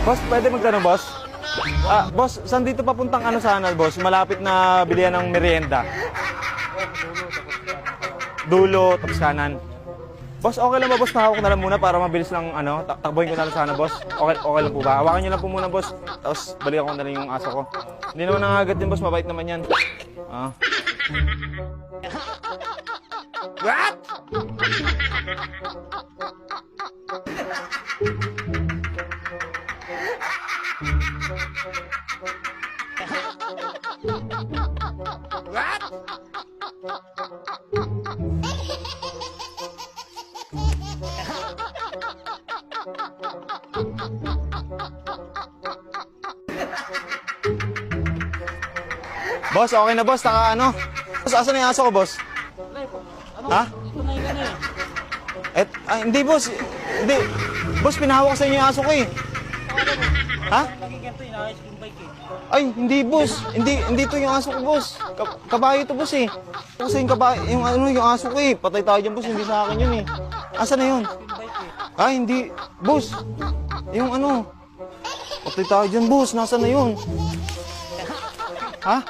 Boss, pwede magtanong, boss? Boss, saan dito papuntang ano sana, boss? Malapit na bilihan ng merienda. Dulo, tapos kanan. Boss, okay lang ba, boss? Nahawak ko na lang muna para mabilis lang, ano, takbohin ko na lang sana, boss. Okay lang po ba? Hawakan nyo lang po muna, boss. Tapos balikan ko na lang yung aso ko. Hindi naman nangagat din, boss. Mabait naman yan. What? Boss, okay na, boss. Taka ano? Boss, asan na yung aso ko, boss? Ha? Hindi, boss. Hindi. Boss, pinahawak ko sa inyo yung aso ko eh. Ha? Ay, hindi, boss. Hindi to yung aso ko, boss. Kabayo to, boss eh. Kasi yung kabayo, yung aso ko eh. Patay tayo dyan, boss. Hindi sa akin yun eh. Asan na yun? Ay, hindi. Boss. Yung ano. Patay tayo dyan, boss. Nasaan na yun? Ha?